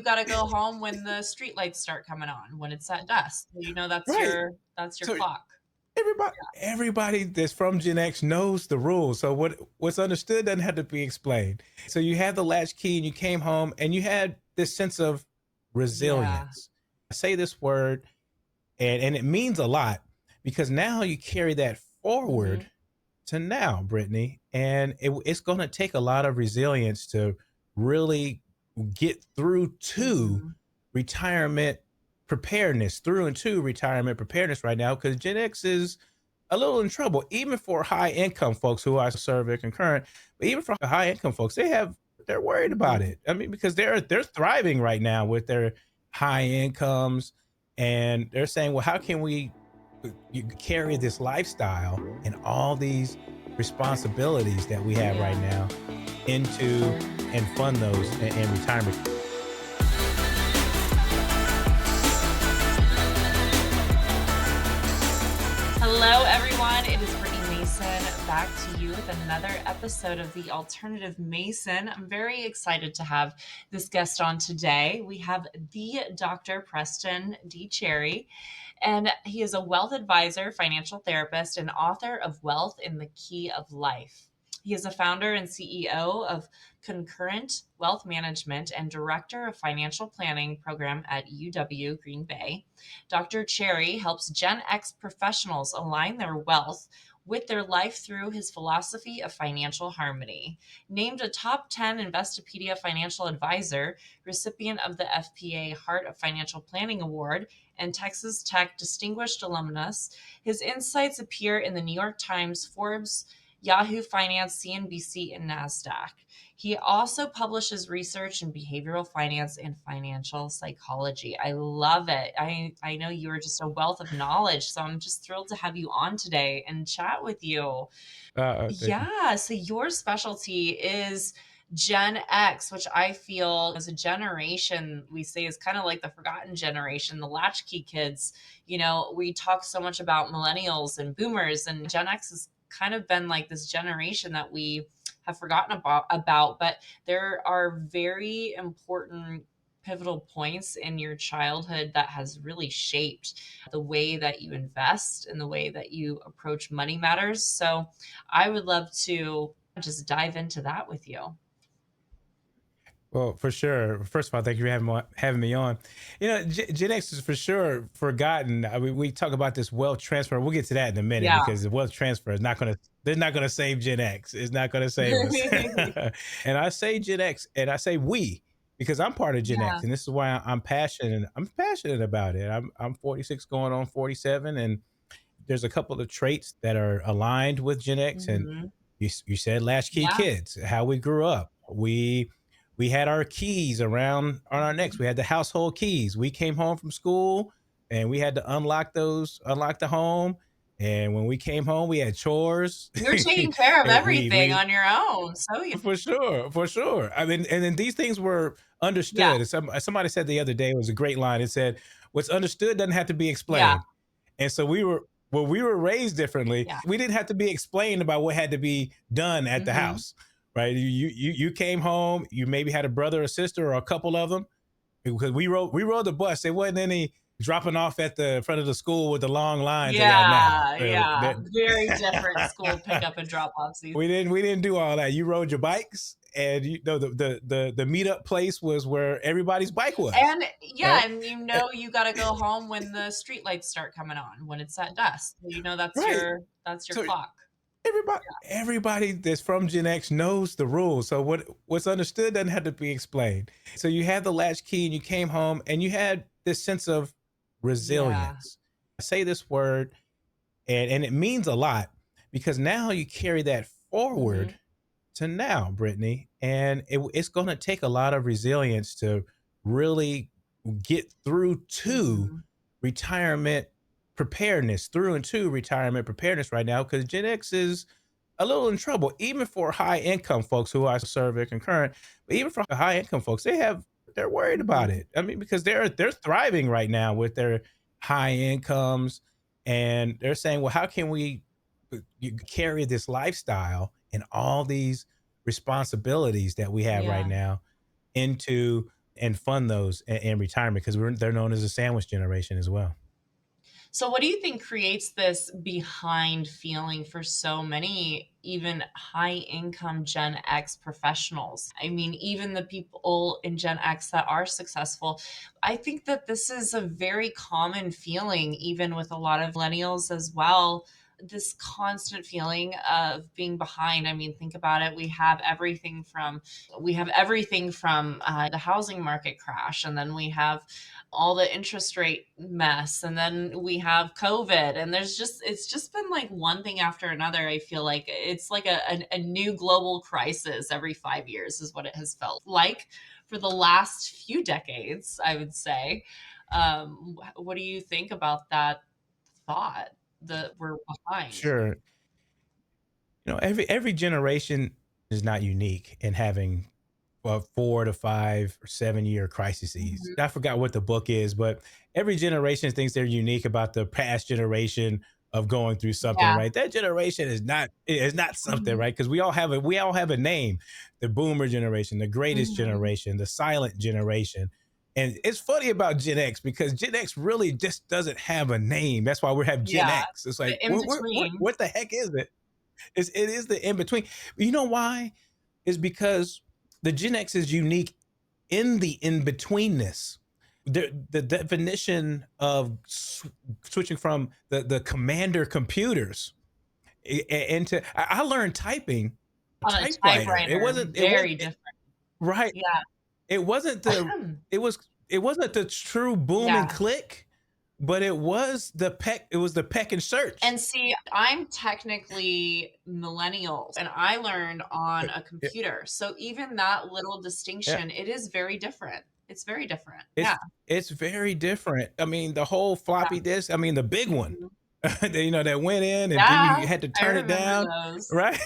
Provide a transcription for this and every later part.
gotta go home when the street lights start coming on, when it's at dusk. So that's Right. your So clock. everybody that's from Gen X knows the rules. So what's understood doesn't have to be explained. So you had the latchkey and you came home and you had this sense of Yeah. resilience. I say this word and it means a lot because now you carry that forward Mhm. to now, Brittany, and it's going to take a lot of resilience to really get through to Mhm. retirement preparedness, through and to retirement preparedness right now, because Gen X is a little in trouble, even for high income folks who I serve at concurrent. But even for high income folks, they're worried about Mhm. it. I mean, because they're thriving right now with their high incomes, and they're saying, well, how can we you carry this lifestyle and all these responsibilities that we have right Yeah. now into and fund those in retirement. Hello, everyone. It is Brittany Mason back to you with another episode of The Alternative Mason. I'm very excited to have this guest on today. We have the Dr. Preston D. And he is a wealth advisor, financial therapist, and author of Wealth in the Key of Life. He is a founder and CEO of Concurrent Wealth Management and director of financial planning program at UW Green Bay. Dr. Cherry helps Gen X professionals align their wealth with their life through his philosophy of financial harmony. Named a top 10 Investopedia financial advisor, recipient of the FPA Heart of Financial Planning Award, and Texas Tech distinguished alumnus, his insights appear in the New York Times, Forbes, Yahoo Finance, CNBC, and NASDAQ. He also publishes research in behavioral finance and financial psychology. I love it. I know you are just a wealth of knowledge, so I'm just thrilled to have you on today and chat with you. Thank you. Yeah, so your specialty is Gen X, which I feel as a generation, we say is kind of like the forgotten generation, the latchkey kids. We talk so much about millennials and boomers, and Gen X has kind of been like this generation that we have forgotten about, but there are very important pivotal points in your childhood that has really shaped the way that you invest and the way that you approach money matters. So I would love to just dive into that with you. Well, for sure. First of all, thank you for having me on. Gen X is for sure forgotten. I mean, we talk about this wealth transfer. We'll get to that in a minute Yeah. because the wealth transfer is not going to. They're not going to save Gen X. It's not going to save us. And I say Gen X, and I say we because I'm part of Gen Yeah. X, and this is why I'm passionate. I'm passionate about it. I'm 46, going on 47, and there's a couple of traits that are aligned with Gen X. And Mhm. you said latchkey Yeah. kids, how we grew up. We had our keys around on our necks. Mhm. We had the household keys. We came home from school and we had to unlock the home. And when we came home, we had chores. You're taking care of everything We on your own. So you For sure, for sure. I mean, and then these things were Yeah. understood. Somebody said the other day, it was a great line. It said, "What's understood doesn't have to be Yeah. explained." And so we were raised differently. Yeah. We didn't have to be explained about what had to be done at the Mhm. house, right? You came home. You maybe had a brother or sister or a couple of them because we rode the bus. There wasn't any dropping off at the front of the school with the long lines they got now. Yeah, yeah. Very different school pickup and drop offs. We didn't do all that. You rode your bikes, and you know the meetup place was where everybody's bike was, And right? yeah, and Eh, you gotta go home when the street lights start coming on, when it's at dusk. So right. that's your So clock. everybody that's from Gen X knows the rules. So what's understood doesn't have to be explained. So you had the latchkey and you came home and you had this sense of Yeah. resilience. I say this word and it means a lot because now you carry that forward Mhm. to now, Brittany, and it's going to take a lot of resilience to really get through to Mhm. retirement preparedness, through and to retirement preparedness right now, because Gen X is a little in trouble, even for high income folks who I serve at concurrent. But even for high income folks, they're worried about Mhm. it. I mean, because they're thriving right now with their high incomes, and they're saying, well, how can we carry this lifestyle and all these responsibilities that we have right Yeah. now into and fund those in retirement because they're known as a sandwich generation as well. So, what do you think creates this behind feeling for so many, even high income Gen X professionals? I mean, even the people in Gen X that are successful, I think that this is a very common feeling, even with a lot of millennials as well. This constant feeling of being behind. I mean, think about it. We have everything from the housing market crash, and then we have all the interest rate mess, and then we have COVID, and it's just been like one thing after another. I feel like it's like a new global crisis every 5 years is what it has felt like for the last few decades, I would say. What do you think about that thought that we're behind? Sure. Every generation is not unique in having 4 to 5 or 7 year crises. Mhm. I forgot what the book is, but every generation thinks they're unique about the past generation of going through something, Yeah. right? That generation is not something, Mhm. right? Because we all have a name. The boomer generation, the greatest Mhm. generation, the silent generation. And it's funny about Gen X because Gen X really just doesn't have a name. That's why we have Gen Yeah. X. It's The like, in between. what the heck is it? It is the in between. You know why? Is because the Gen X is unique in the in betweenness. The definition of switching from the commander computers into I learned typing a On a typewriter. It typewriter, wasn't it was very it, different. right. Yeah. It wasn't the it was it wasn't the true boom and Yeah. click, but it was the peck and search. And see, I'm technically millennial, and I learned on a Yeah, computer. So even that little yeah. distinction, it is very different. It's very different. Yeah. It's very different. I mean, the whole Yeah. floppy disk, I mean, the big one, Mhm. that went in and then Yeah. you had to I turn it remember down, those. right?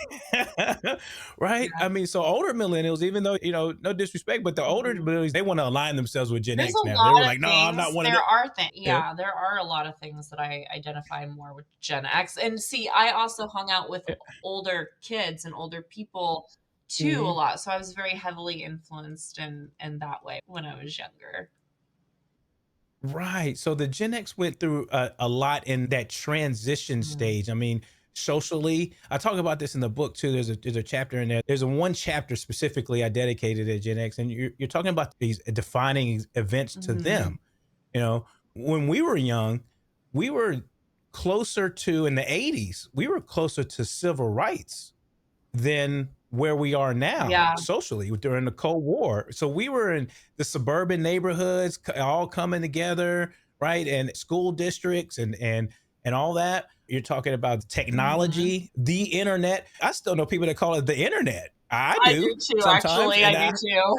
Right? Yeah. I mean, so older millennials, even though, no disrespect, but the older Mhm. millennials, they wanna align themselves with Gen There's X a now. They were lot of like, "No, I'm not things one of there the." are things, Yeah. yeah, there are a lot of things that I identify more with Gen X, and see, I also hung out with Yeah. older kids and older people too a Mhm. lot, so I was very heavily influenced in that way when I was younger. Right. So the Gen X went through a lot in that transition Mm. stage. I mean, socially, I talk about this in the book too. There's a chapter in there. There's a one chapter specifically I dedicated to Gen X, and you're talking about these defining events to Mhm. them. You know, when we were young, we were closer to in the '80s. We were closer to civil rights than where we are now Yeah, socially during the Cold War. So we were in the suburban neighborhoods all coming together, right? And school districts and all that. You're talking about mhm. technology, the internet. I still know people that call it the internet. I I do do too, sometimes, actually, I and do too.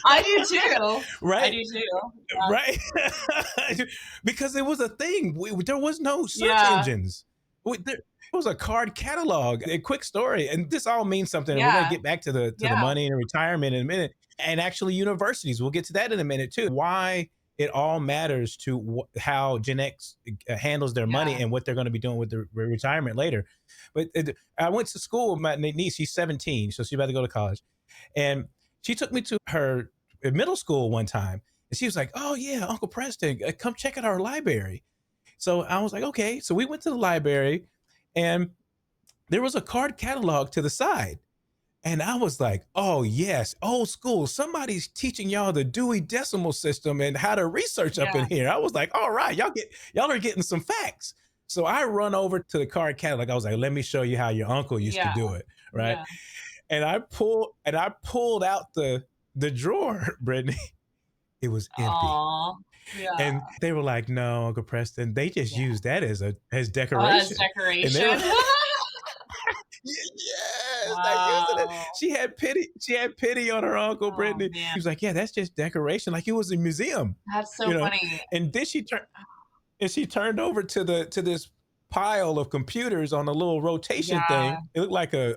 I do too. I right, do too. Yeah. right, because it was a thing. There was no search Yeah, engines. There was a card catalog. A quick story, and this all means something. And we're going to yeah, get back to the yeah, money and retirement in a minute, and actually universities. We'll get to that in a minute too. Why it all matters to how Gen X handles their money yeah. and what they're going to be doing with their retirement later. But I went to school with my niece. She's 17, so she's about to go to college, and she took me to her middle school one time, and she was like, "Oh yeah, Uncle Preston, come check out our library." So I was like, "Okay." So we went to the library, and there was a card catalog to the side. And I was like, "Oh yes, old school. Somebody's teaching y'all the Dewey Decimal System and how to research up in Yeah, here." I was like, "All right, y'all are getting some facts." So I run over to the card catalog. I was like, "Let me show you how your uncle used to yeah, do it." Right? yeah. And I pulled out the drawer, Brittany. It was empty. Aw, yeah, And they were like, "No, Uncle Preston, they just yeah. use that as As decoration." And they were decoration. yes, they're using it. Wow. She had pity on her uncle, Oh, Brittany. man, She was like, "Yeah, that's just decoration, like it was a museum," that's so you know? funny. And then she turned over to this pile of computers on a little rotation Yeah, thing. It looked like a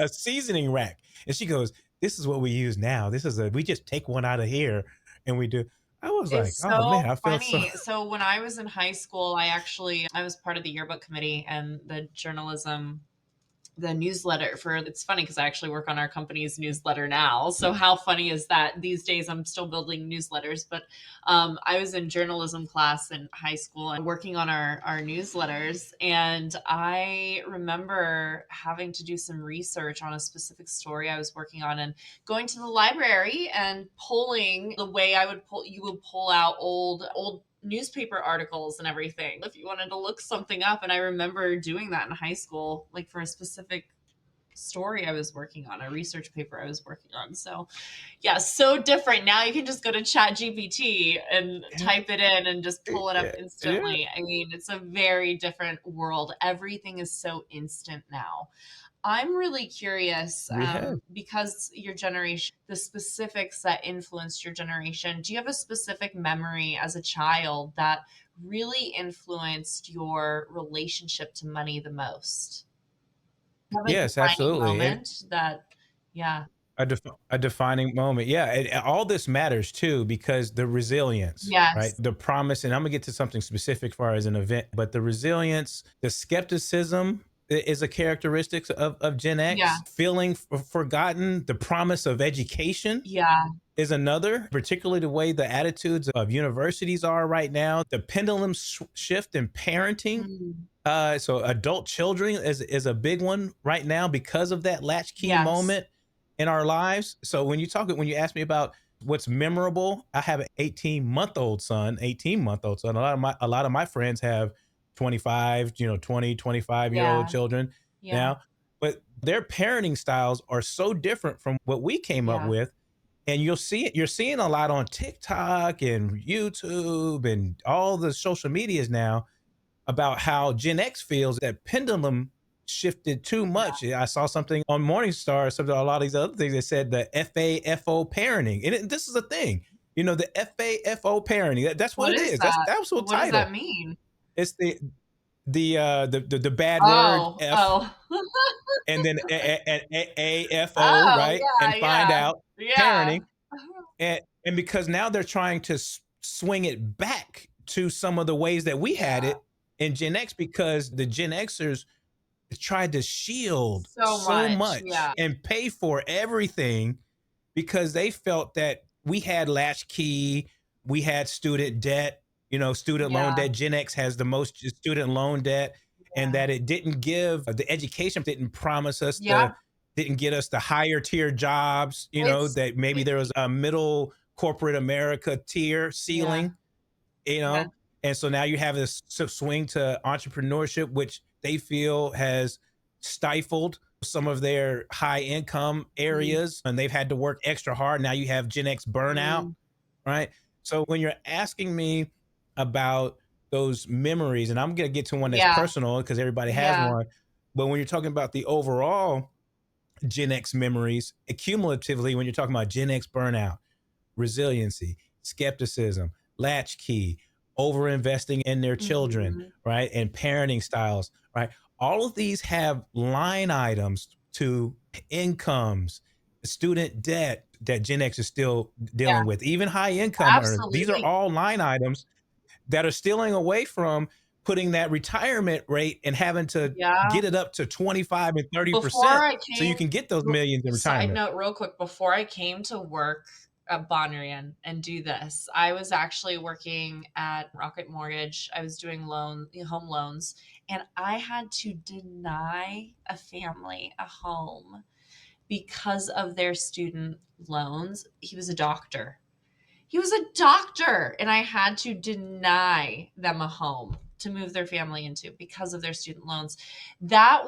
seasoning rack. And she goes, "This is what we use now. We just take one out of here and we do." I was like, it's "Oh so man, I felt so." funny. So when I was in high school, I was part of the yearbook committee and the journalism the newsletter for it's funny because I actually work on our company's newsletter now. So how funny is that? These days I'm still building newsletters, but I was in journalism class in high school and working on our newsletters. And I remember having to do some research on a specific story I was working on and going to the library and pulling the way you would pull out old newspaper articles and everything if you wanted to look something up. And I remember doing that in high school, like for a specific story I was working on, a research paper I was working on. So yeah, so different. Now you can just go to Chat GPT and Yeah, type it in and just pull it up yeah, yeah. instantly. I mean, it's a very different world. Everything is so instant now. I'm really curious We have. because your generation, the specifics that influenced your generation, do you have a specific memory as a child that really influenced your relationship to money the most? Do you have a Yes, defining absolutely. And moment that, yeah, a defining moment. Yeah, and all this matters too because the resilience, right? yes, The promise, and I'm gonna get to something specific as far as an event, but the resilience, the skepticism is a characteristic of Gen yeah, X. Feeling forgotten, the promise of education yeah, is another, particularly the way the attitudes of universities are right now. The pendulum shift in parenting. mm, So adult children is a big one right now because of that latchkey yes, moment in our lives. So when you ask me about what's memorable, I have an 18-month-old son, 18-month-old son. A lot of my friends have 25, 20, 25-year-old yeah, children yeah, now, but their parenting styles are so different from what we came up yeah, with. And you're seeing a lot on TikTok and YouTube and all the social medias now about how Gen X feels that pendulum shifted too yeah. much. I saw something on Morningstar, something, a lot of these other things that said the FAFO parenting. And this is a thing, the FAFO parenting. That's what What it is is. That's that? the actual What does that title. mean? It's the bad word Oh, F oh. and then AFO, Oh, right? yeah, And find yeah, out yeah. parenting. And because now they're trying to swing it back to some of the ways that we had Yeah, it in Gen X, because the Gen Xers tried to shield so so much, much yeah, and pay for everything because they felt that we had latchkey, we had student debt, student loan yeah, debt. Gen X has the most student loan debt, and yeah. that it didn't give the education, didn't promise us Yeah, didn't get us the higher tier jobs, it's that maybe it there was a middle corporate America tier yeah, ceiling, you yeah, know? And so now you have this swing to entrepreneurship, which they feel has stifled some of their high income mm, areas and they've had to work extra hard. Now you have Gen X burnout, mm, right? So when you're asking me about those memories, and I'm going to get to one that's yeah, personal because everybody has yeah, one, but when you're talking about the overall Gen X memories, accumulatively, when you're talking about Gen X burnout, resiliency, skepticism, latchkey, over investing in their children, mhm, right? And parenting styles, right? All of these have line items to incomes, student debt that Gen X is still yeah, dealing with, even high income earners. These are absolutely. all line items that are stealing away from putting that retirement rate and having to Yeah. get it up to 25 and Before 30% I so you came can get those millions in Side retirement. note real quick, before I came to work at Bonrian and do this, I was actually working at Rocket Mortgage. I was doing home loans, and I had to deny a family a home because of their student loans. He was a doctor. He was a doctor, and I had to deny them a home to move their family into because of their student loans. That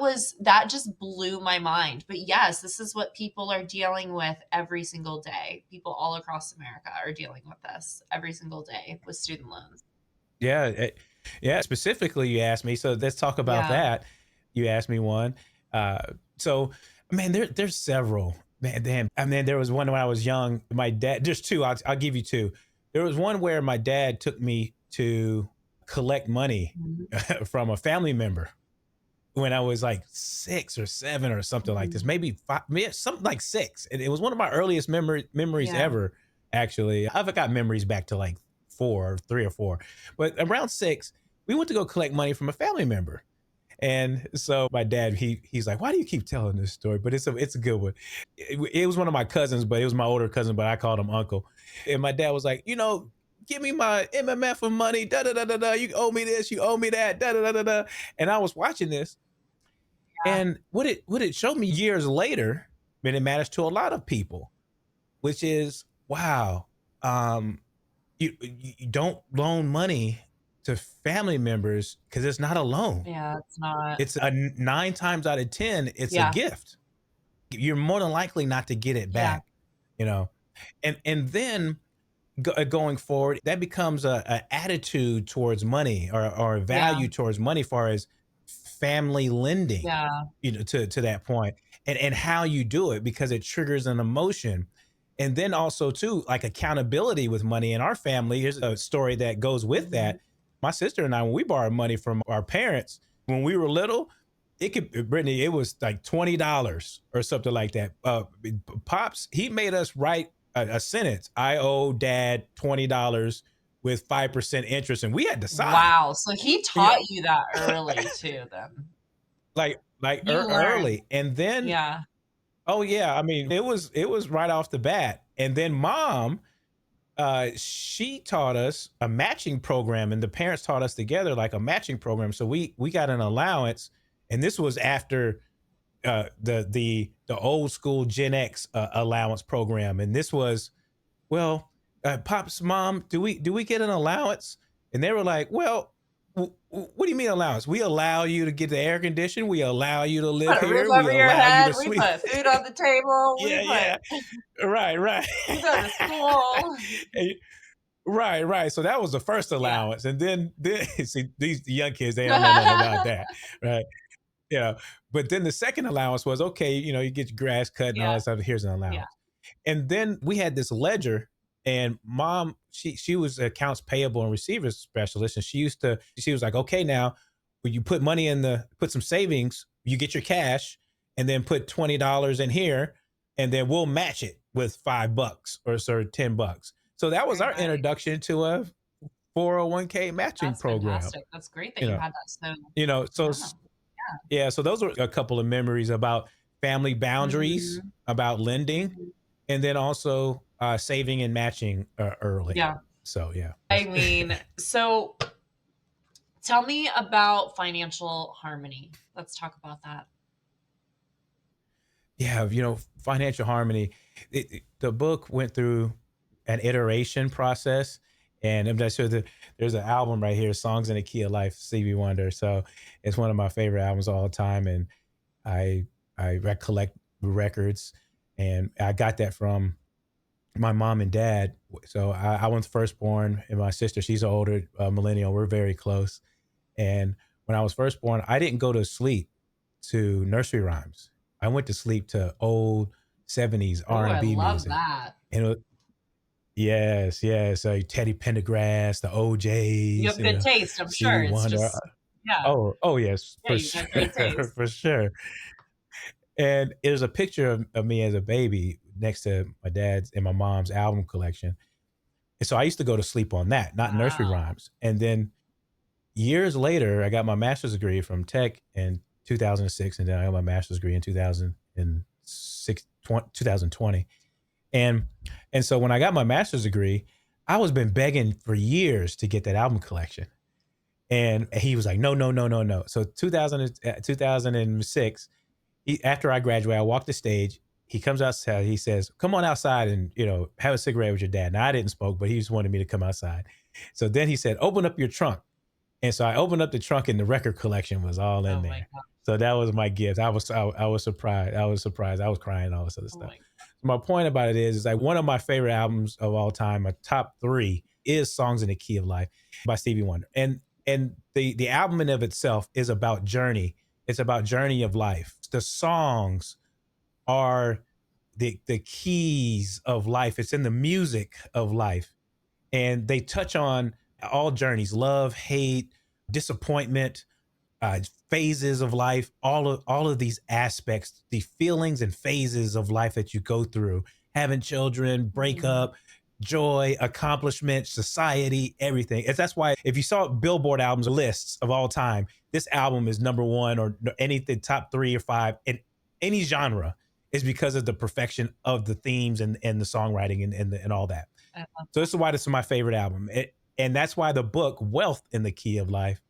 just blew my mind. But yes, this is what people are dealing with every single day. People all across America are dealing with this every single day with student loans. Yeah, yeah. Specifically, you asked me. So let's talk about Yeah. that. You asked me one. Uh, so, man, there's several. Man, damn. I mean, there was one when I was young. My dad. There's two. I'll give you two. There was one where my dad took me to collect money Mhm. from a family member when I was like 6 or 7 or something like this. Mhm. Maybe five, maybe something like six. And it was one of my earliest memories Yeah. ever. Actually, I've got memories back to like 4, 3 or 4, but around 6, we went to go collect money from a family member. And so my dad, he's like, "Why do you keep telling this story?" But it's a good one. It was one of my cousins, but it was my older cousin, but I called him uncle. And my dad was like, "Give me my MMF of money. Da da da da da. You owe me this. You owe me that. Da da da da da." And I was watching this, Yeah. and what it showed me years later, and it matters to a lot of people, which is, wow, um, you don't loan money to family members because it's not a loan. Yeah, it's not. It's a 9 times out of 10, it's a Yeah. gift. You're more than likely not to get it Yeah. back, you know? And then going forward, that becomes a attitude towards money, or a Yeah. value towards money, far as family lending, Yeah. to that point, and how you do it, because it triggers an emotion. And then also too, like, accountability with money in our family. Here's a story that goes with Mhm. that. My sister and I, when we borrowed money from our parents when we were little, Brittany, it was like $20 or something like that. Pops, he made us write a sentence: "I owe dad $20 with 5% interest," and we had to sign. Wow, so he Yeah, taught you that early too then. like You learned. early, and then, Yeah. oh yeah, I mean, it was right off the bat. And then mom, she taught us a matching program, and the parents taught us together, like, a matching program. So we got an allowance, and this was after the old school Gen X allowance program. And this was, well, Pop's mom, do we get an allowance? And they were like, well, what do you mean allowance? We allow you to get the air conditioning. We allow you to live Put a roof here. We over your allow you head, to we sleep. put food on the table, we Yeah, put yeah. Right, right. you go to school. And right, right. So that was the first Yeah. allowance. And then see, these young kids, they don't know nothing about that. Right. Yeah. But then the second allowance was, okay, you get your grass cut and all Yeah, that stuff. Here's an yeah. allowance. And then we had this ledger, and mom, she was accounts payable and receivers specialist. And she was like, okay, now when you put some savings, you get your cash, and then put $20 in here, and then we'll match it with $5 or so, $10. So that was Very our nice. introduction to a 401k matching That's program. fantastic. That's great that You you know, had that so so young. yeah, so those were a couple of memories about family boundaries, Mhm, about lending, mhm. and then also saving and matching early. Yeah. So yeah, I mean, so tell me about financial harmony. Let's talk about that. yeah, financial harmony. The book went through an iteration process, and I'm not sure that there's an album right here, "Songs in the Key of Life," Stevie Wonder. So it's one of my favorite albums of all time, and I I collect records, and I got that from my mom and dad. So I was firstborn, and my sister, she's an older millennial. We're very close. And when I was first born, I didn't go to sleep to nursery rhymes. I went to sleep to old 70s Ooh, I R&B love music. that. And yes, yes, Teddy Pendergrass, the You OJs, have good taste, I'm Stevie sure. It's Wonder. just yeah. Oh yes, Yeah, for you've got great sure, taste. for sure. And there's a picture of me as a baby next to my dad's and my mom's album collection. And so I used to go to sleep on that, not nursery Wow. rhymes. And then years later, I got my master's degree from Tech in 2006, and then I got my master's degree in 2020. And and so when I got my master's degree, I was been begging for years to get that album collection. And he was like, no, no, no, no, no. So 2006, after I graduated, I walked the stage. He comes outside. He says, "Come on outside and have a cigarette with your dad." Now I didn't smoke, but he just wanted me to come outside. So then he said, "Open up your trunk." And so I opened up the trunk, and the record collection was all in Oh my there. god. So that was my gift. I was surprised. I was surprised. I was crying, all this other Oh stuff. my My point about it is like one of my favorite albums of all time, my top three, is "Songs in the Key of Life" by Stevie Wonder. And the album in of itself is about journey. It's about journey of life. The songs are the keys of life. It's in the music of life, and they touch on all journeys: love, hate, disappointment, uh, phases of life, all of these aspects, the feelings and phases of life that you go through, having children, break mhm. up, joy, accomplishment, society, everything. That's why if you saw Billboard albums lists of all time, this album is number one or anything top 3 or 5 in any genre is because of the perfection of the themes and the songwriting and all that. I love So this is why this is my favorite album. And that's why the book Wealth in the Key of Life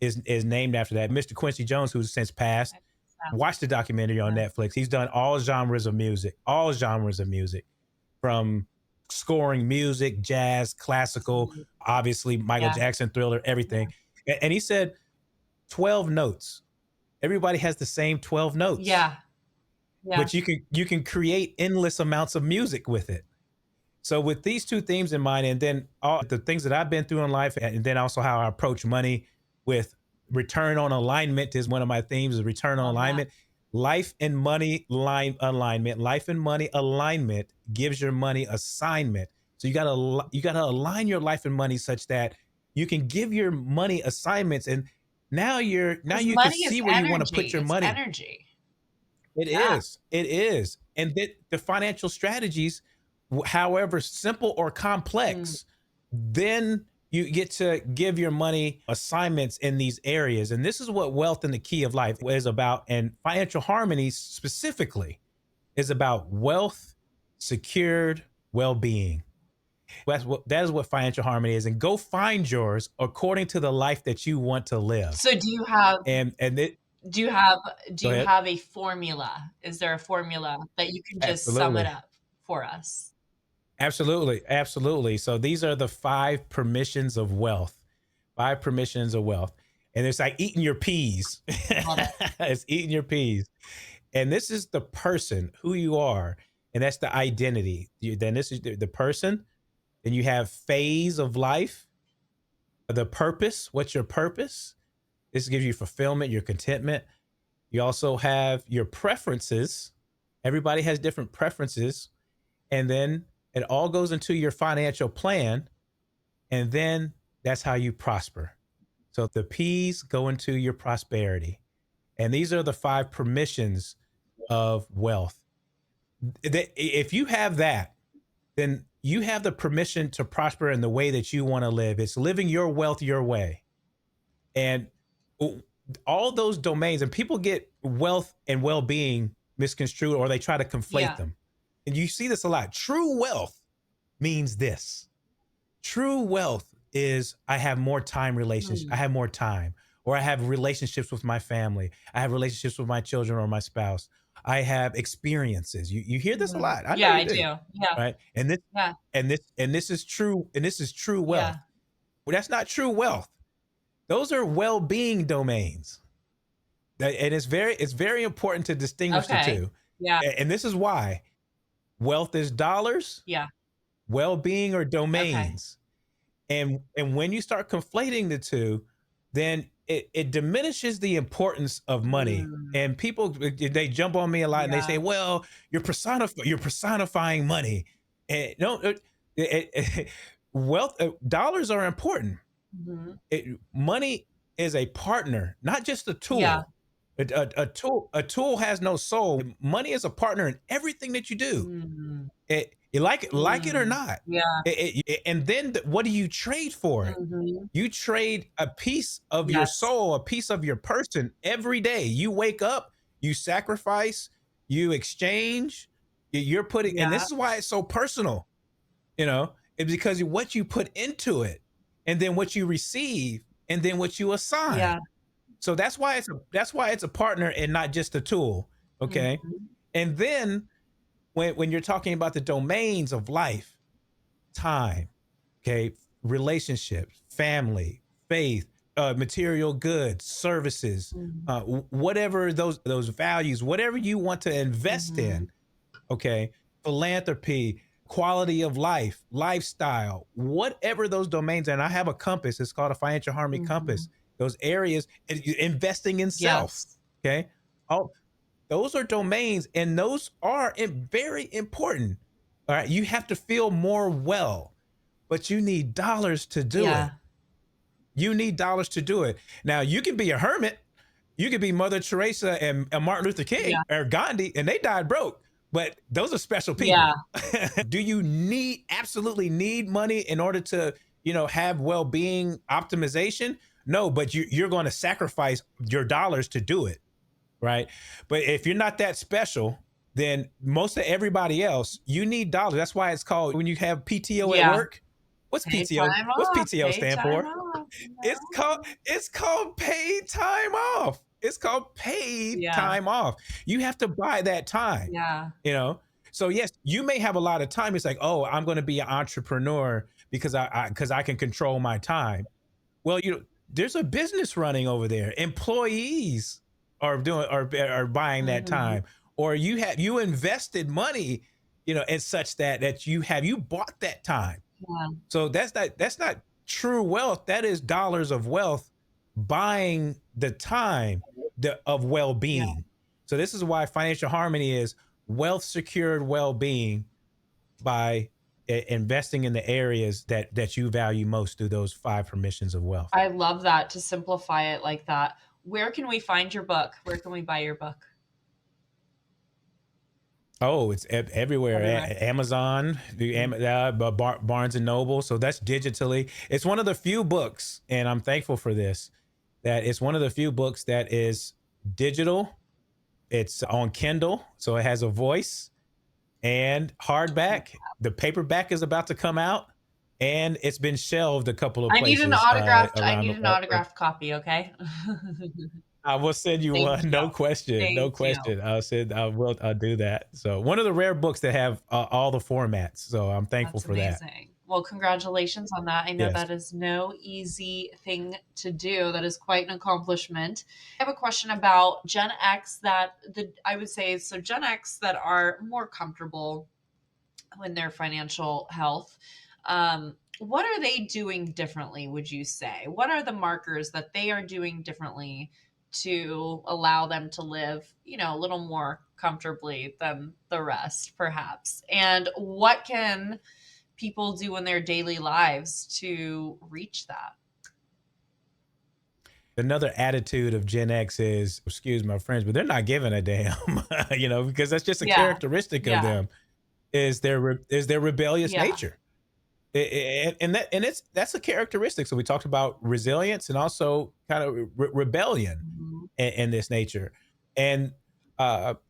is named after that. Mr. Quincy Jones, who's since passed, it. watch the documentary on Yeah. Netflix. He's done all genres of music, from scoring music, jazz, classical, obviously Michael Yeah. Jackson, Thriller, everything. And he said 12 notes. Everybody has the same 12 notes. Yeah. Yeah. But you can create endless amounts of music with it. So with these two themes in mind, and then all the things that I've been through in life, and then also how I approach money with return on alignment is one of my themes, is return on Love that. alignment. Life and money alignment. Life and money alignment gives your money assignment. So you gotta align your life and money such that you can give your money assignments, and now you can Money is see where you want to put energy. your It's money. energy. It Yeah. is. It is. And the financial strategies, however simple or complex, then you get to give your money assignments in these areas. And this is what Wealth in the Key of Life is about. And financial harmonies specifically is about wealth, secured well-being. That is what financial harmony is. And go find yours according to the life that you want to live. So do you have And it do you have do Go you ahead. have a formula? Is there a formula that you can just sum it Absolutely. up for us? Absolutely. Absolutely. So these are the 5 permissions of wealth. 5 permissions of wealth. And it's like eating your peas. Love it. It's eating your peas. And this is the person, who you are. And that's the identity. Then this is the person. Then you have phase of life, the purpose. What's your purpose? This gives you fulfillment, your contentment. You also have your preferences. Everybody has different preferences. And then it all goes into your financial plan. And then that's how you prosper. So the P's go into your prosperity. And these are the 5 permissions of wealth. If you have that, then you have the permission to prosper in the way that you want to live. It's living your wealth your way. And all those domains, and people get wealth and well-being misconstrued, or they try to conflate them. And you see this a lot. True wealth means this. True wealth is I have more time relationships. I have more time, or I have relationships with my family. I have relationships with my children or my spouse. I have experiences. You hear this a lot. I know Yeah, you I do. Yeah. right? And this Yeah. and this is true, and this is true wealth. Yeah. Well, that's not true wealth. Those are well-being domains. And it's very important to distinguish the Okay. two. Yeah. And this is why wealth is dollars, Yeah. well-being are Okay. domains. And when you start conflating the two, then it diminishes the importance of money. And people, they jump on me a lot and they say, Yeah. well, you're personifying money. And no, wealth, dollars are important. Money is a partner, not just a tool. Yeah. A tool has no soul. Money is a partner in everything that you do. You like it or not. Yeah. And then what do you trade for it? You trade a piece of your Yes. soul, a piece of your person every day. You wake up, you sacrifice, you exchange, you're putting, and this Yeah. is why it's so personal, it's because what you put into it, and then what you receive, and then what you assign. Yeah. So that's why it's a partner and not just a tool. Okay. And then when you're talking about the domains of life, time, okay, relationships, family, faith, material goods, services, whatever those values, whatever you want to invest in, okay, philanthropy, quality of life, lifestyle, whatever those domains. And I have a compass. It's called a financial harmony compass. Those areas, investing in self. Yes. Okay. Those are domains, and those are very important. All right. You have to feel more well, but you need dollars to do it. You need dollars to do it. Now, you can be a hermit. You could be Mother Teresa and Martin Luther King or Gandhi, and they died broke. but those are special Yeah. people. Do you absolutely need money in order to, have well-being optimization? No, but you're going to sacrifice your dollars to do it, right? But if you're not that special, then most of everybody else, you need dollars. That's why it's called, when you have PTO at Yeah. work. What's Paid PTO? time What's off, PTO paid stand time for? off, It's called paid time off. It's called paid Yeah, time off. You have to buy that time, yeah. you know? So yes, you may have a lot of time. It's like, oh, I'm going to be an entrepreneur because I can control my time. Well, there's a business running over there. Employees are buying that Mhm. time, or you invested money, and such that you bought that time. Yeah, So that's not true wealth. That is dollars of wealth buying the time of yeah. well-being. So this is why financial harmony is wealth secured well-being by investing in the areas that you value most through those five permissions of wealth. I love that, to simplify it like that. Where can we find your book? Where can we buy your book? Oh, it's everywhere. Everywhere. Amazon, Mm. Barnes and Noble. So that's digitally. It's one of the few books, and I'm thankful for this, that it's one of the few books that is digital. It's on Kindle, so it has a voice, and hardback. The paperback is about to come out, and it's been shelved a couple of places I around need the an world. autographed copy, okay? I will send you Thank one. you. No question. No Thank you. question. I'll do that. So one of the rare books that have all the formats. So I'm thankful That's for that. amazing. Well, congratulations on that. I know Yes. that is no easy thing to do. That is quite an accomplishment. I have a question about Gen X I would say, so Gen X that are more comfortable in their financial health. What are they doing differently, would you say? What are the markers that they are doing differently to allow them to live, a little more comfortably than the rest, perhaps? And what can people do in their daily lives to reach that? Another attitude of Gen X is, excuse my friends, but they're not giving a damn, because that's just a Yeah. characteristic of Yeah. them, is their rebellious Yeah. nature. That's a characteristic. So we talked about resilience and also kind of rebellion Mhm. in this nature. And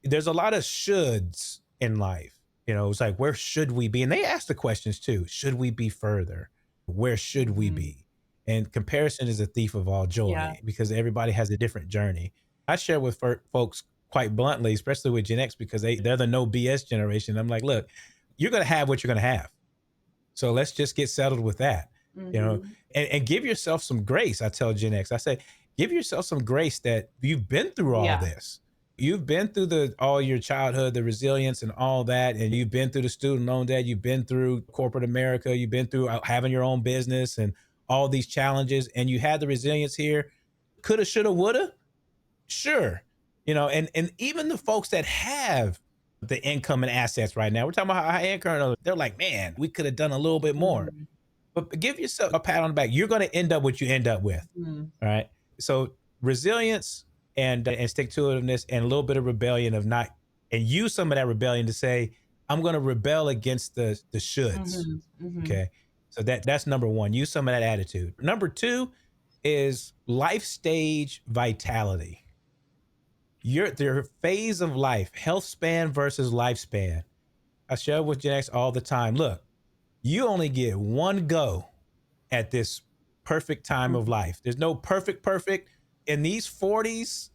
there's a lot of shoulds in life. It's like, where should we be? And they ask the questions too. Should we be further? Where should we Mhm. be? And comparison is a thief of all Yeah. joy because everybody has a different journey. I share with folks quite bluntly, especially with Gen X, because they're the no BS generation. I'm like, look, you're going to have what you're going to have. So let's just get settled with that, you know, Mhm. and give yourself some grace. I tell Gen X, I say, give yourself some grace that you've been through all Yeah. this. You've been through all your childhood, the resilience and all that. And you've been through the student loan debt. You've been through corporate America. You've been through having your own business and all these challenges. And you had the resilience here. Coulda, shoulda, woulda. Sure. And even the folks that have the income and assets right now, we're talking about high income, they're like, man, we could have done a little bit more. Mhm. But give yourself a pat on the back. You're going to end up what you end up with. Mhm. All right. So resilience and stick to itiveness and a little bit of rebellion of not, and use some of that rebellion to say, I'm going to rebel against the shoulds. Mhm. Mhm. Okay. So that's number one. Use some of that attitude. Number two is life stage vitality. Their phase of life, health span versus lifespan. I share with Gen X all the time. Look, you only get one go at this perfect time of Mhm. life. There's no perfect in these 40s,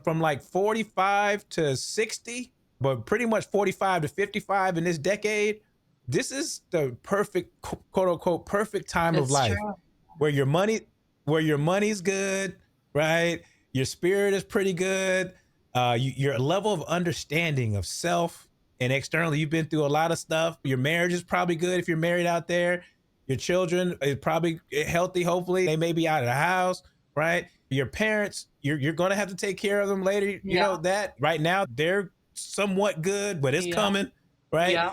from like 45 to 60, but pretty much 45 to 55 in this decade. This is the perfect, quote unquote, perfect time of It's life true. where your money, where your money's good, right? Your spirit is pretty good. Your level of understanding of self and externally, you've been through a lot of stuff. Your marriage is probably good if you're married out there. Your children is probably healthy. Hopefully, they may be out of the house, right? Your parents, you're going to have to take care of them later. You Yeah. know that right now they're somewhat good, but it's Yeah. coming, right? Yeah.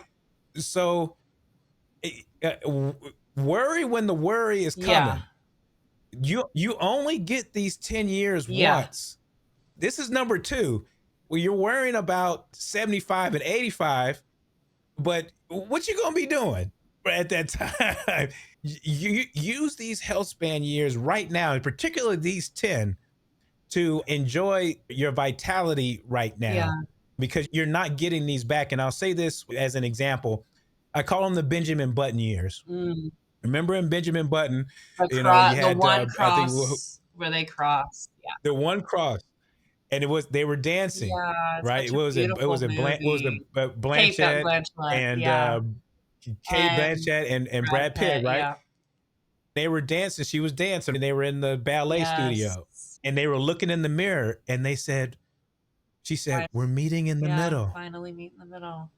So worry when the worry is Yeah. coming. You only get these 10 years Yeah. once. This is number two. Well, you're worrying about 75 and 85, but what you gonna be doing at that time? You use these health span years right now, and particularly these 10, to enjoy your vitality right now, Yeah. because you're not getting these back. And I'll say this as an example. I call them the Benjamin Button years. Mm. Remember in Benjamin Button, you The had one I think cross where they cross. Yeah. the one cross, and it was they were dancing, Yeah, it's right? such a What was it? It beautiful was a movie. Kate Blanchett Blanchett, and yeah, Kate and Blanchett and Brad Brad Pitt, Pitt, right? yeah. They were dancing. She was dancing. And they were in the ballet studio, Yes. and they were looking in the mirror, and she said, Fin "We're meeting in the Yeah, middle." finally meet in the middle.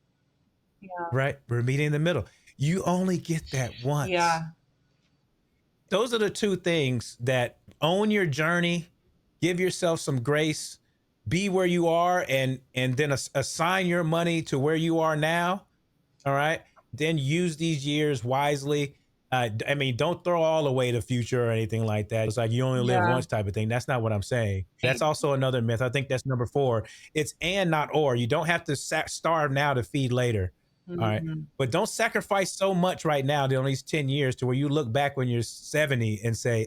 Yeah. Right? We're meeting in the middle. You only get that once. Yeah. Those are the two things: that own your journey, give yourself some grace, be where you are, and then assign your money to where you are now. All right. Then use these years wisely. I mean, don't throw all away the future or anything like that. It's like you only live Yeah. once type of thing. That's not what I'm saying. That's Right. also another myth. I think that's number 4. It's and not or. You don't have to starve now to feed later. All right. Mhm. But don't sacrifice so much right now on these 10 years to where you look back when you're 70 and say,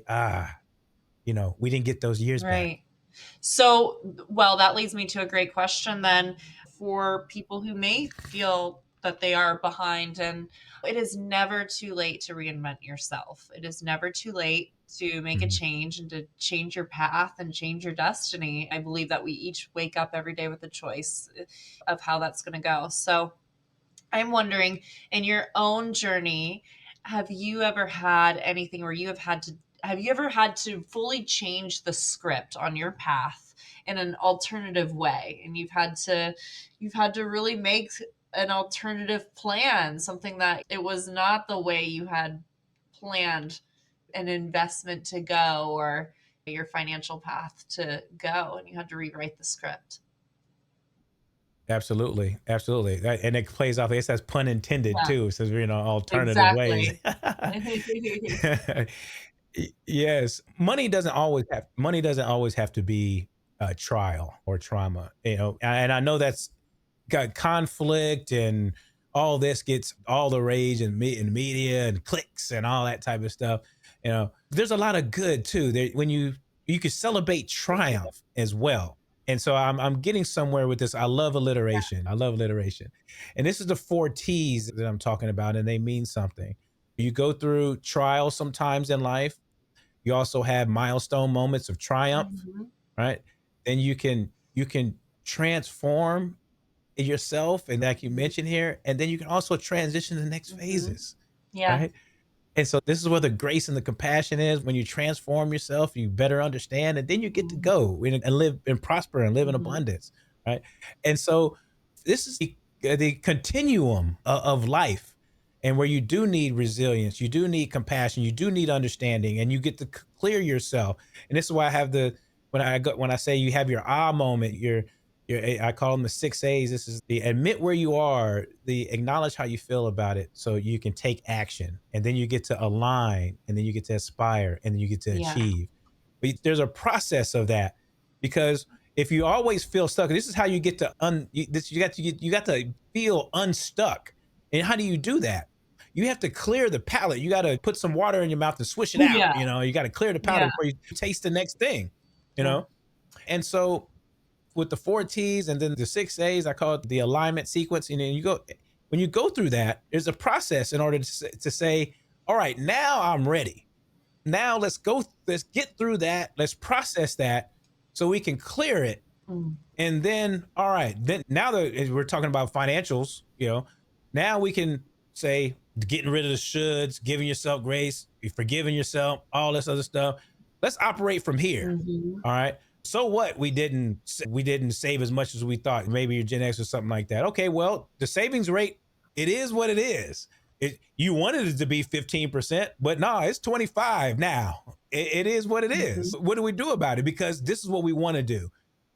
we didn't get those years back. Right. So, well, that leads me to a great question then for people who may feel that they are behind, and it is never too late to reinvent yourself. It is never too late to make a Mhm. change and to change your path and change your destiny. I believe that we each wake up every day with a choice of how that's going to go. So, I'm wondering, in your own journey, have you ever had anything where have you ever had to fully change the script on your path in an alternative way? And you've had to really make an alternative plan, something that it was not the way you had planned an investment to go or your financial path to go, and you had to rewrite the script. Absolutely, absolutely. And it plays off. It says pun intended Yeah, too. It says alternative ways. exactly. Yes, money doesn't always have to be a trial or trauma. And I know that's got conflict, and all this gets all the rage and in media and clicks and all that type of stuff. There's a lot of good too. There when you can celebrate triumph as well. And so I'm getting somewhere with this. I love alliteration. I love alliteration. And this is the 4 T's that I'm talking about, and they mean something. You go through trials sometimes in life. You also have milestone moments of triumph, Mhm. right? Then you can transform yourself, and like you Mhm. mentioned here, and then you can also transition to the next Mhm. phases, Yeah. right? And so this is where the grace and the compassion is. When you transform yourself, you better understand, and then you get to Mhm. go and live and prosper and live in Mhm. abundance, right? And so this is the continuum of life, and where you do need resilience, you do need compassion, you do need understanding, and you get to clear yourself. And this is why I have when I say you have your moment, I call them the 6 A's. This is the admit where you are, the acknowledge how you feel about it so you can take action. And then you get to align, and then you get to aspire, and then you get to Yeah. achieve. But there's a process of that, because if you always feel stuck, this is how you get to you got to feel unstuck. And how do you do that? You have to clear the palate. You got to put some water in your mouth and swish it out. Yeah. You got to clear the Yeah. palate before you taste the next thing. You Yeah. know, and so with the 4 T's and then the 6 A's, I call it the alignment sequence. When you go through that, there's a process in order to say, all right, now I'm ready. Now let's get through that. Let's process that so we can clear it. Mm. And then, all right, then now that we're talking about financials, now we can say getting rid of the shoulds, giving yourself grace, forgiving yourself, all this other stuff. Let's operate from here. Mhm. All right. So what? We didn't save as much as we thought. Maybe your Gen X or something like that. Okay, well, the savings rate, it is what it is. You wanted it to be 15%, but no, it's 25 now. It is what it is. Mhm. What do we do about it? Because this is what we want to do.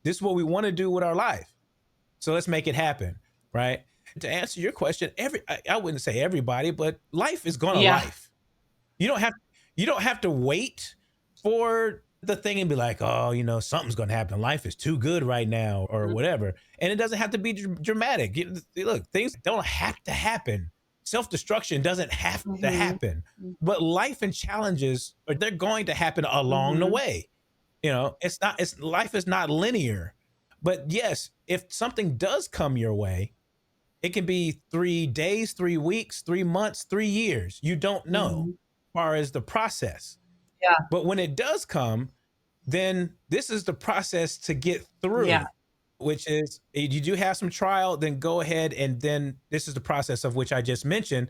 This is what we want to do with our life. So let's make it happen, right? To answer your question, I wouldn't say everybody, but life is gonna Yeah. life. You don't have you don't have to wait for the thing and be like, oh, something's going to happen. Life is too good right now or whatever. And it doesn't have to be dramatic. Look, things don't have to happen. Self destruction doesn't have to Mhm. happen. Mm. But life and challenges, they're going to happen along the Mhm. way. It's life is not linear. But yes, if something does come your way, it can be 3 days, 3 weeks, 3 months, 3 years. You don't know Mhm. as far as the process. Yeah. But when it does come, then this is the process to get Yeah. through, which is you do have some trial, then go ahead and then this is the process of which I just mentioned.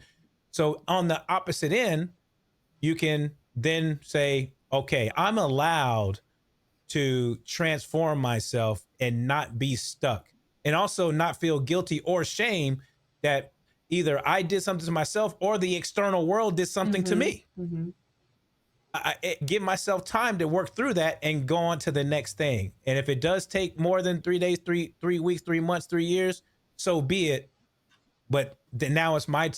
So on the opposite end, you can then say, okay, I'm allowed to transform myself and not be stuck and also not feel guilty or shame that either I did something to myself or the external world did something to Mhm. me. Mhm. Give myself time to work through that and go on to the next thing. And if it does take more than 3 days, three weeks, 3 months, 3 years, so be it. But then now it's my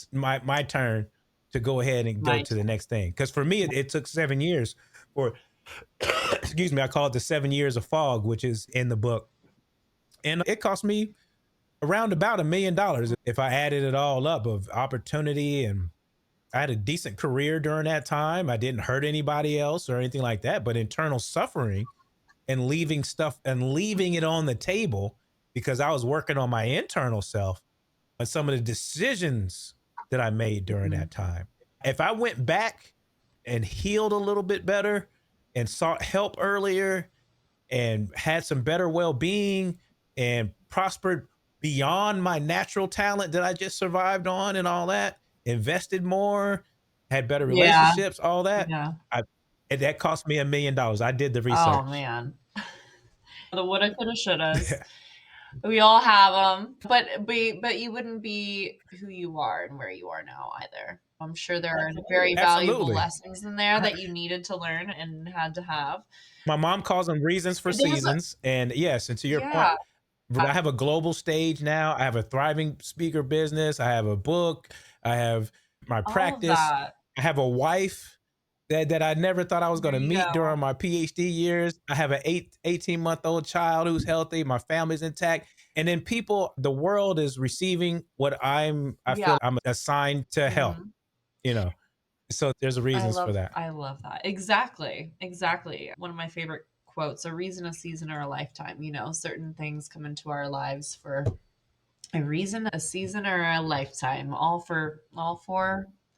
turn to go ahead and go Right. to the next thing. Because for me, it took 7 years for excuse me, I call it the 7 years of fog, which is in the book, and it cost me around about $1 million if I added it all up of opportunity and I had a decent career during that time. I didn't hurt anybody else or anything like that, but internal suffering and leaving stuff and leaving it on the table because I was working on my internal self and some of the decisions that I made during Mhm. that time. If I went back and healed a little bit better and sought help earlier and had some better well-being and prospered beyond my natural talent that I just survived on and all that, invested more, had better Yeah. relationships, all that. Yeah. I and that cost me $1 million. I did the Oh, research. man. The woulda, coulda, shouldas. We all have them, but you wouldn't be who you are and where you are now either. I'm sure there are very valuable Absolutely. lessons in there that you needed to learn and had to have. My mom calls them reasons for There's a seasons. And yes, and to your point, yeah, I have a global stage now. I have a thriving speaker business. I have a book. I have my all of practice. that. I have a wife that I never thought I was going There to you meet go. during my PhD years. I have an 18-month-old child who's healthy. My family's intact. And then the world is receiving what I Yeah. feel I'm assigned to help, Mhm. you know. So there's reasons for that. I love that. Exactly, exactly. One of my favorite quotes, "A reason, a season, or a lifetime." Certain things come into our lives for a reason, a season, or a lifetime, all for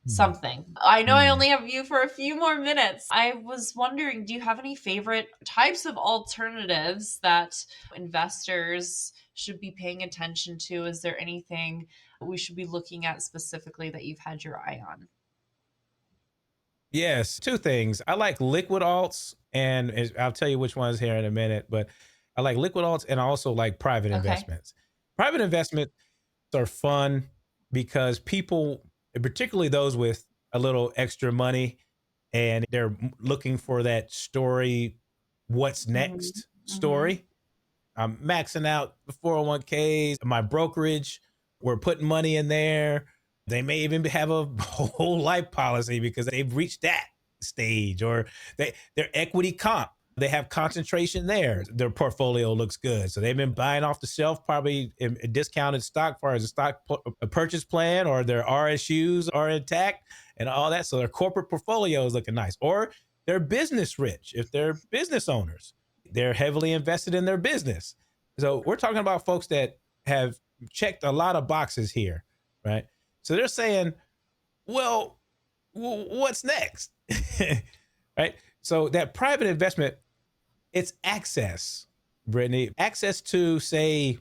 Mm. something. I know I Mm. only have you for a few more minutes. I was wondering, do you have any favorite types of alternatives that investors should be paying attention to? Is there anything we should be looking at specifically that you've had your eye on? Yes, two things. I like liquid alts, and I'll tell you which ones here in a minute, but I like liquid alts and I also like private Okay. investments. Private investments are fun because people, particularly those with a little extra money and they're looking for that story, what's Mhm. next Mhm. story. I'm maxing out the 401ks, my brokerage. We're putting money in there. They may even have a whole life policy because they've reached that stage, or their equity comp. They have concentration there. Their portfolio looks good. So they've been buying off the shelf, probably in discounted stock, as far as a purchase plan, or their RSUs are intact and all that. So their corporate portfolio is looking nice. Or they're business rich if they're business owners, they're heavily invested in their business. So we're talking about folks that have checked a lot of boxes here, right? So they're saying, well, what's next? Right? So that private investment, it's access, Brittany, access to, say,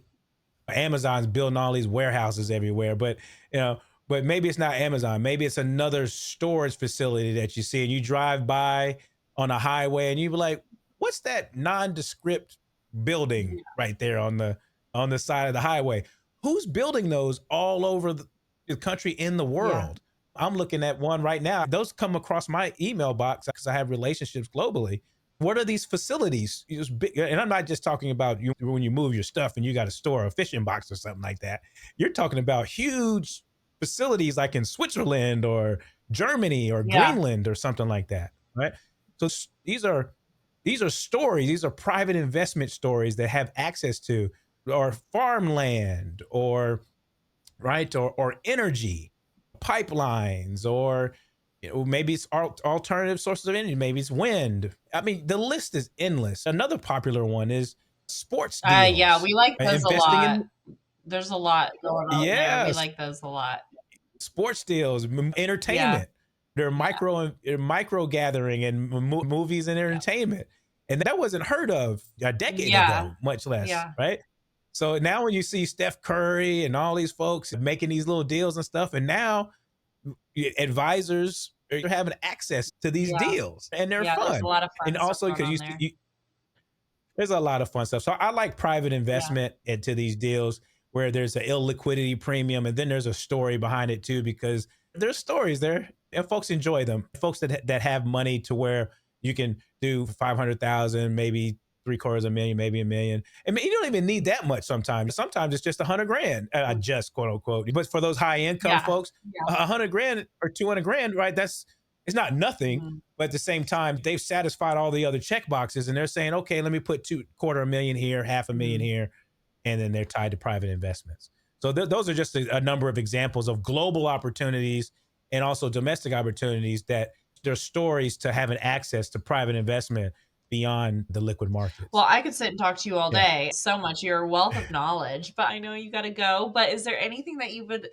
Amazon's building all these warehouses everywhere, you know, but maybe it's not Amazon. Maybe it's another storage facility that you see and you drive by on a highway and you be like, what's that nondescript building right there on the side of the highway? Who's building those all over the country in the Yeah. world? I'm looking at one right now. Those come across my email box because I have relationships globally. What are these facilities? And I'm not just talking about you when you move your stuff and you got to store a fishing box or something like that. You're talking about huge facilities like in Switzerland or Germany or Yeah. Greenland or something like that, right? So these are These are stories. These are private investment stories that have access to, or farmland, or right, or energy pipelines, or maybe it's alternative sources of energy. Maybe it's wind. I mean, the list is endless. Another popular one is sports Yeah, deals, we like those a investing lot. in, There's a lot going on there. We yes, like those a lot. sports deals, Yeah, entertainment. They're micro gathering and movies and yeah, entertainment, and that wasn't heard of a decade yeah, ago, much less, yeah, right? So now when you see Steph Curry and all these folks making these little deals and stuff, and now advisors are having access to these yeah, deals, and they're yeah, there's a fun. lot of And fun stuff also going because on there. there's a lot of fun stuff. So I like private Yeah, investment into these deals where there's an illiquidity premium, and then there's a story behind it too, because there's stories there and folks enjoy them. Folks that have money to where you can do 500,000, maybe three-quarters of a million, maybe a million. I mean, you don't even need that much sometimes. Sometimes it's just 100 grand, mm, just quote unquote. But for those high income yeah, folks, yeah, 100 grand or 200 grand, right? It's not nothing. mhm, But at the same time, they've satisfied all the other check boxes, and they're saying, okay, let me put two quarter a million here, half a million mhm. here, and then they're tied to private investments. So those are just a number of examples of global opportunities and also domestic opportunities that there's stories to having access to private investment beyond the liquid Well, markets. I could sit and talk to you all Yeah. day. So much. You're a wealth of knowledge, but I know you got to go. But is there anything that you would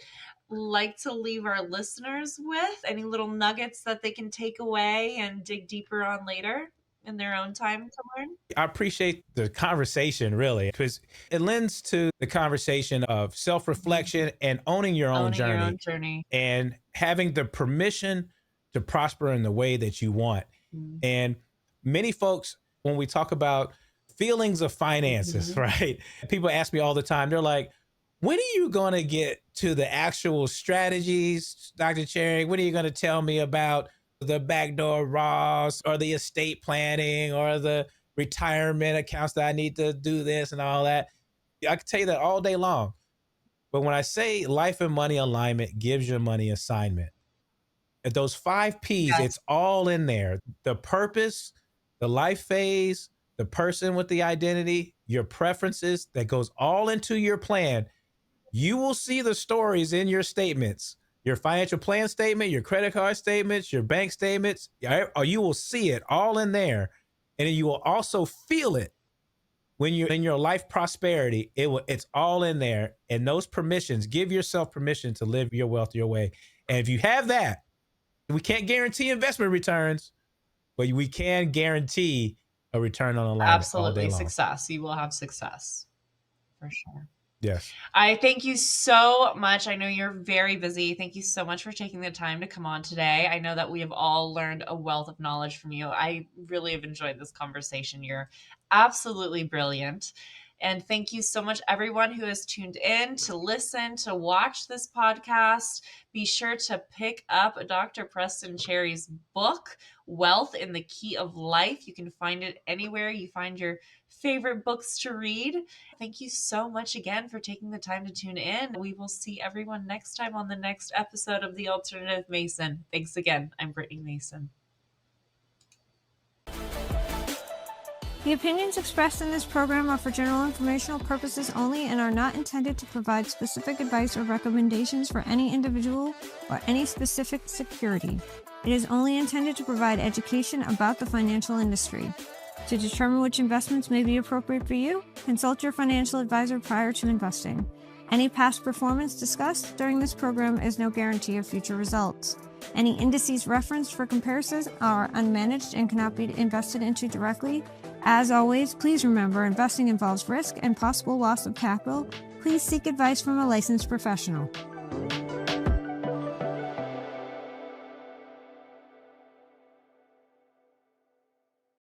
like to leave our listeners with? Any little nuggets that they can take away and dig deeper on later in their own time to learn? I appreciate the conversation really, because it lends to the conversation of self Mhm. reflection and owning your own Owning your journey own journey. and having the permission to prosper in the way that you want. Mm. And many folks, when we talk about feelings of finances, Mhm. right? People ask me all the time, they're like, when are you going to get to the actual strategies, Dr. Cherry? When are you going to tell me about the backdoor Ross or the estate planning or the retirement accounts that I need to do this and all that? I can tell you that all day long. But when I say life and money alignment gives your money assignment, those 5 P's, Yes. it's all in there. The purpose, the life phase, the person with the identity, your preferences, that goes all into your plan. You will see the stories in your statements, your financial plan statement, your credit card statements, your bank statements, or you will see it all in there. And then you will also feel it when you're in your life prosperity. It's all in there. And those permissions, give yourself permission to live your wealth your way. And if you have that, we can't guarantee investment returns, but we can guarantee a return on alignment all day Absolutely. long. Success. You will have success for sure. Yes. I thank you so much. I know you're very busy. Thank you so much for taking the time to come on today. I know that we have all learned a wealth of knowledge from you. I really have enjoyed this conversation. You're absolutely brilliant. And thank you so much, everyone who has tuned in to listen, to watch this podcast. Be sure to pick up Dr. Preston Cherry's book, Wealth in the Key of Life. You can find it anywhere you find your favorite books to read. Thank you so much again for taking the time to tune in. We will see everyone next time on the next episode of The Alternative Mason. Thanks again. I'm Brittany Mason. The opinions expressed in this program are for general informational purposes only and are not intended to provide specific advice or recommendations for any individual or any specific security. It is only intended to provide education about the financial industry. To determine which investments may be appropriate for you, consult your financial advisor prior to investing. Any past performance discussed during this program is no guarantee of future results. Any indices referenced for comparisons are unmanaged and cannot be invested into directly. As always, please remember investing involves risk and possible loss of capital. Please seek advice from a licensed professional.